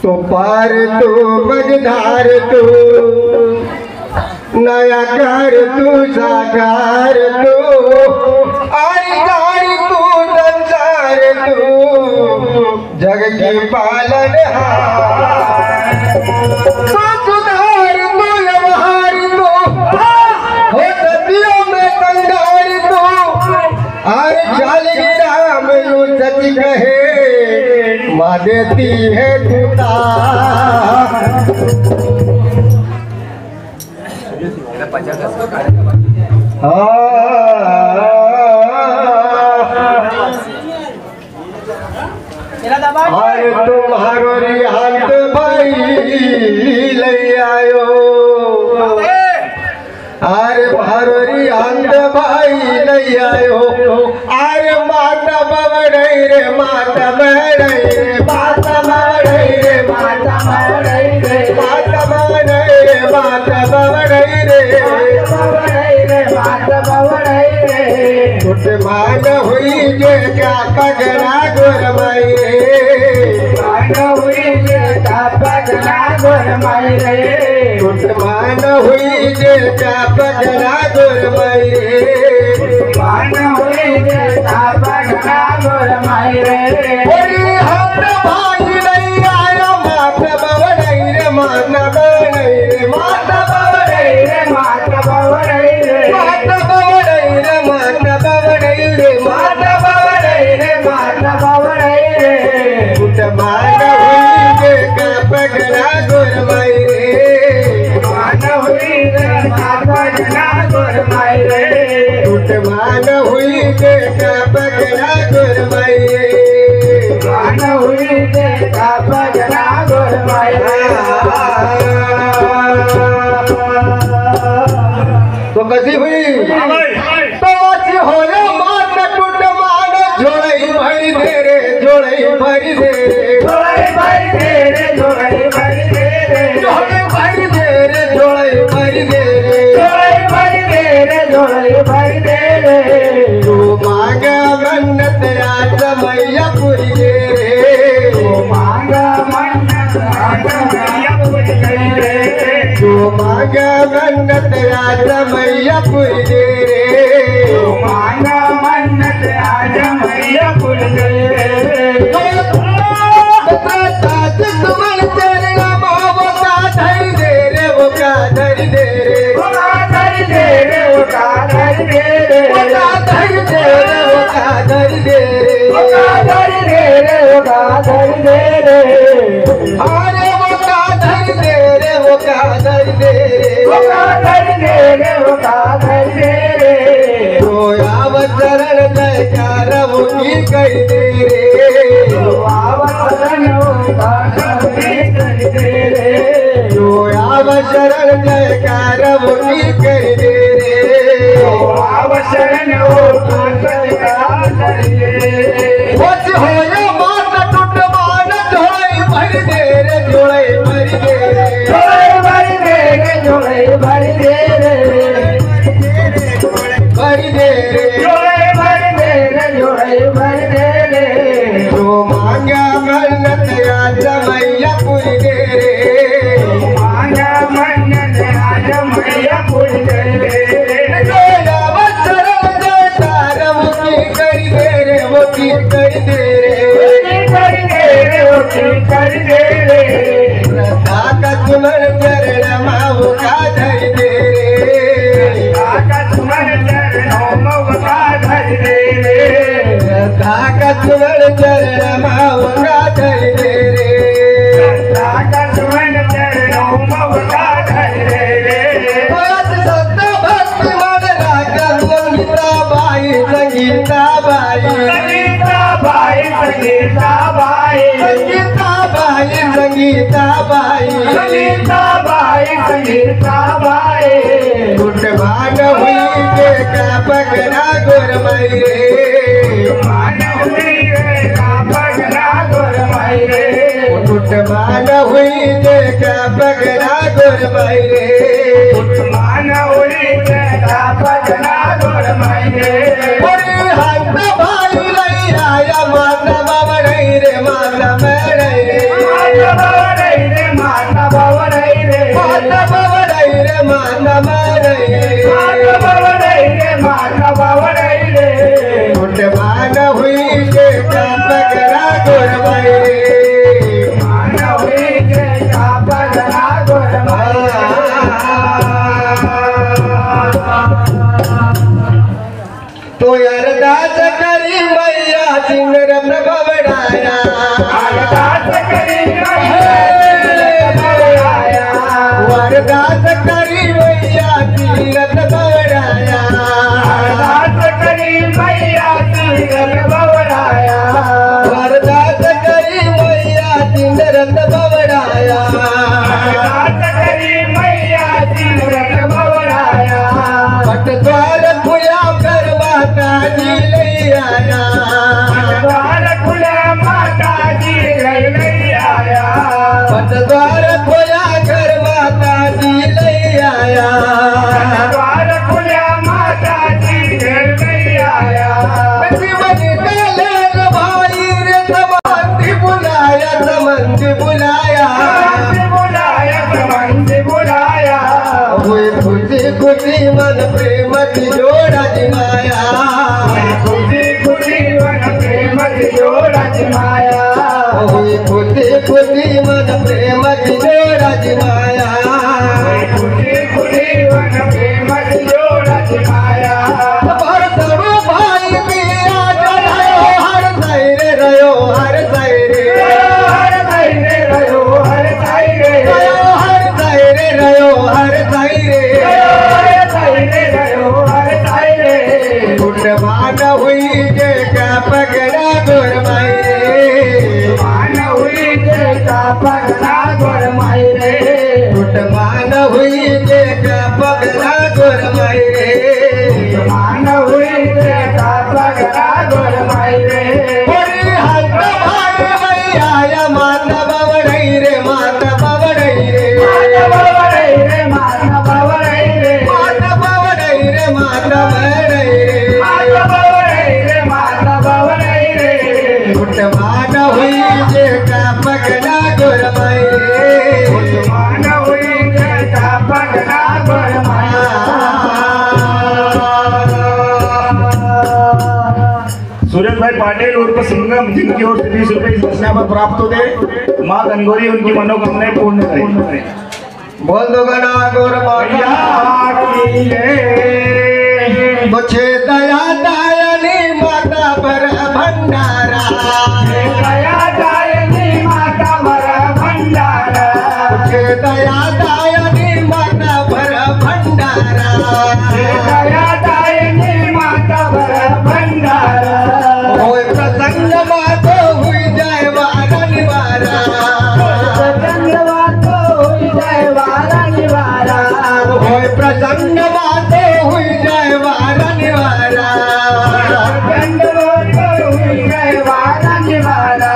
तो पार तू मझधार तू नया घर तू साकार तू आधार तू संसार तू जग की पालन सुधार तू व्यवहार तू हो सदियों में कंगार तू और चाली राम यू सच कहे माँ देती है दूता। और तुम्हारो रिहांत भाई ले आयो अरे भारो रिहांत भाई ले आयो अरे माता बवड़ई रे माता बवड़ई रे माता बवड़ई रे माता बवड़ई रे माता बवड़ई रे माता बवड़ई रे माता बवड़ई रे कुट मान हुई जे क्या पगला गुरमई रे मान हुई जे क्या पगला गुरमई रे कुट मान हुई जे क्या पगला गुरमई रे मान हुई जे क्या पगला गुरमई रे हम भाई नहीं आया माता बवड़ई रे माता बवड़ई रे माता बवड़ई रे माता बवड़ई रे माता बवड़ई रे माता बवड़ई रे माता बवड़ई रे माता बवड़ई रे कुट मान हुई जे का पगला गुरमई रे मान हुई जे का पगला गुरमई रे कुट मान हुई जे का पगला गुरमई रे मान हुई जे का पगला गुरमई रे। तो कसी हुई तो अच्छी हो रे मान टूट मान जोड़ई भरी दे रे जोड़ई भरी दे जोड़ई भरी दे रे जोड़ई भरी दे रे जोड़ई भरी दे रे जोड़ई भरी दे रे जोड़ई भरी दे रे जोड़ई भरी दे रे तू मांगा मन्नत रात मैया पूरी दे रे तू मांगा मन्नत रात मैया पूरी दे रे तू मांगा मन्नत रात मैया पूरी दे रे तू मांगा मन्नत रात मैया पूरी दे रे तुम्हारे तेरे नाम वो का धर दे रे वो का धर दे रे वो का धर दे रे वो का धर दे रे वो का धर दे रे वो का धर दे रे वो का धर दे रे वो का धर दे रे अरे वो का धर दे रे वो का धर दे रे वो का धर दे रे वो का धर दे रे तो आवतरण जयकार वो की कर दे रे तो आवतरण वो का कर दे रे तो आवशरण जयकार वो की कर दे रे तो आवशरण वो का जयकार कर दे रे कुछ हो या मान टूट मान जोड़ई भर दे रे जोड़ई भर दे रे जोड़ई भर दे रे जोड़ई भर दे रे भर दे रे जोड़ई भर दे रे जोड़ई भर दे रे तो मांगा मन्नत राज मैया पूरी दे रे मांगा मन्नत राज मैया पूरी दे रे जोया वत्सरम जयकार वो की कर दे रे वो की कर दे रे कर दे रे वो की कर दे रे रता का सुमन चरण माऊ का धर दे रे रता का सुमन चरण माऊ का धर दे रे रता का सुमन चरण माऊ का धर दे रे रता का सुमन चरण माऊ का धर दे रे सत्य भक्ति मन रागम संगीता बाई संगीता बाई संगीता बाई संगीता बाई संगीता बाई संगीता बाई संगीता मीराबाई कुटमान हुई जे का पगला गोरमाई रे मान हुई रे का पगला गोरमाई रे कुटमान हुई जे का पगला गोरमाई रे मान हुई रे का पगला गोरमाई रे ओरे हाथ भाई लई आया माता बाबा रे माता मरे रे माता बाबा रे माता बाबा रे माता बाबा रे माता मरे माता बाबा रे माता बाबा रे कुटमान हुई जे का पगला गोरमाई रे मान हुई रे का पगला गोरमाई तो अरदास करी मैया सिंह रत्न बवड़ाया अरदास करी अरदास करी मैया सिंह रत्न बवड़ाया अरदास करी मैया सिंह बवड़ाया अरदास करी मैया सिंह रत्न बवड़ाया अरदास करी मैया सिंह बवड़ाया पट द्वार खुला कर माता जी ले आया द्वार खुला माता जी ले आया पट द्वार खुला कर माता जी ले आया द्वार खुला माता जी ले आया जीवन काले भाई रे समंदी बुलाया बुलाया बुलाया हुई खुशी खुशी मन प्रेम की जोड़ा जिमाया खुशी खुशी मन प्रेम की जोड़ा जमाया हुई खुशी खुशी मन प्रेम की जोड़ा जिमाया खुशी खुशी मन प्रेम की जोड़ा जमाया हर सब भाई पिया जलायो हर सैरे रहो हर सैरे हर साइरे रहो हर साइरे हर सैरे रहो हर सैरे हर साइरे रहो हर साइरे कुटमान हुई जे का पगड़ा गोरमाई रे मान हुई जे का पगला गोरमाई रे कुटमान हुई जे का पगड़ा गोरमाई रे मान हुई जे का पगला गोरमाई रे ओरे हाथ भाई मैया माता बवड़ई रे माता बवड़ई रे माता बाबा रे माता बाबा रे माता बवड़ई रे माता बवड़ई रे माता बाबा रे माता बाबा रे कुटमान हुई जे का पगड़ा गोरमाई रे मान हुई जे का पगला गोरमाई सूरज भाई पाटिल उर्फ सिंगम जिनकी ओर से 20 रुपए इस पर प्राप्त होते माँ गंगोरी उनकी मनोकामनाएं पूर्ण करें। बोल दो गना गोरमाया की रे मुझे दया दायनी माता पर भंडारा दया दायनी माता वर भंडारा मुझे दया दायनी माता पर भंडारा दया दायनी माता वर भंडारा होय प्रसन्न मातो हुई जाए वारा निवारा चंद्रमा तो हुई जाए वारा निवारा होय प्रसन्न मातो हुई जाए वारा निवारा चंद्रमा तो हुई जाए वारा निवारा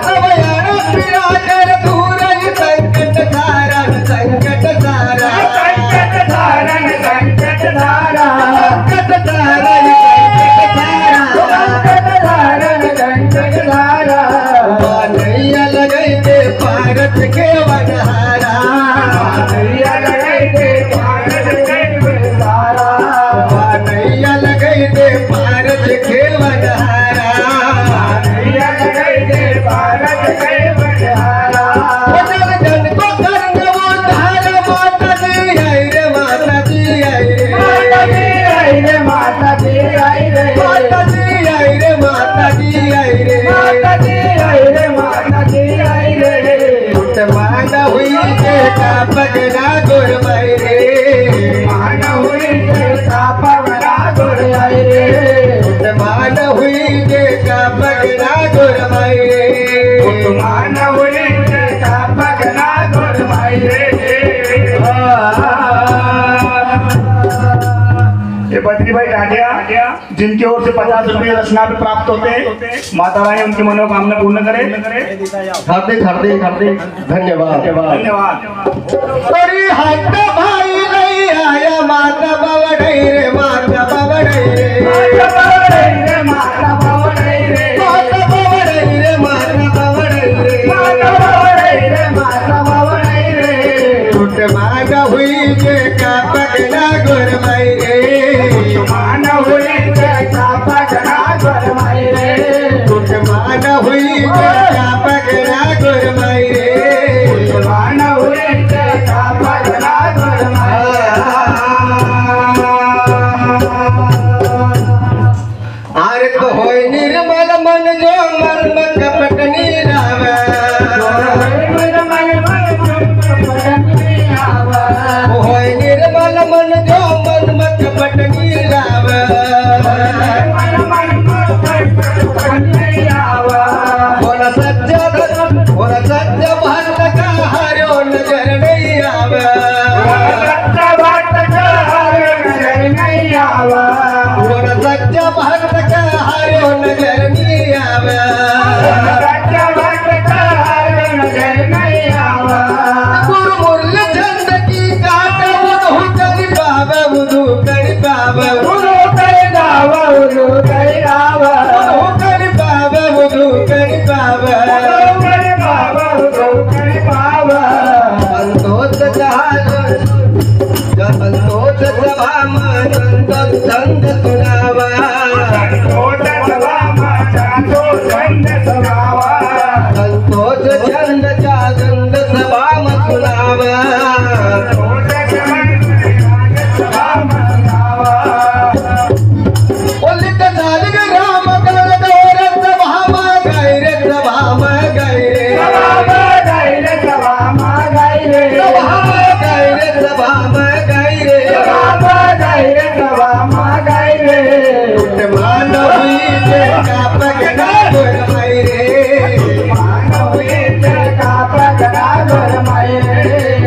सब यार पिराजर दूर संकट सारा संकट सारा संकट धारण संकट धारा ये बद्री भाई टाटिया जिनकी ओर से 50 रुपये रचना पे प्राप्त होते हैं, माता रानी उनकी मनोकामना पूर्ण करे। हार्दिक हार्दिक हार्दिक धन्यवाद धन्यवाद। तोरी हाथ भाई नहीं आया माता बवड़ई रे माता बवड़ई रे माता बवड़ई रे माता बवड़ई रे माता बवड़ई रे माता बवड़ई रे टूट मांगा हुई जे का पगला गुरमई रे मान हुई का पगला गुरमई रे टूट मांगा हुई जे का पगला गुरमई रे मान हुई का पगला गुरमई आर तो होय निर्मल मन जो मर्म कपट नीलावे होय निर्मल मन जो मर्म कपट नीलावे बोला सच्चा भक्त का हरो नजर नहीं आवे बोला सच्चा भक्त का हरो नजर नहीं आवे गुरु मुरली चंद की काट उधु कर पावे उधु कर पावे उधु कर पावे उधु कर पावे संतोष सभा में छंद सुनावा संतोष छंद छंद सभा में सुनावा उलित नालिक राम गल दौर सभा में गए रे सभा में गए रे सभा में गए रे सभा में गए रे टूट मान हुई जे का पगला गुरमई रे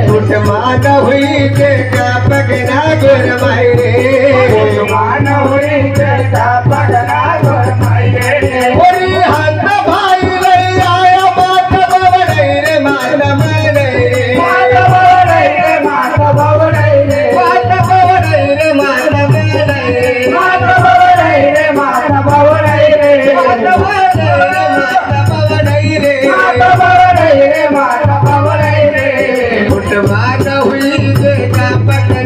टूट मान हुई जे का पगला गुरमई रे ओरी हाथ भाई ले आया माता बवड़ई रे माता बवड़ई रे माता बवड़ई रे माता बवड़ई रे माता बवड़ई रे माता बवड़ई रे टूट मान हुई जे का पगला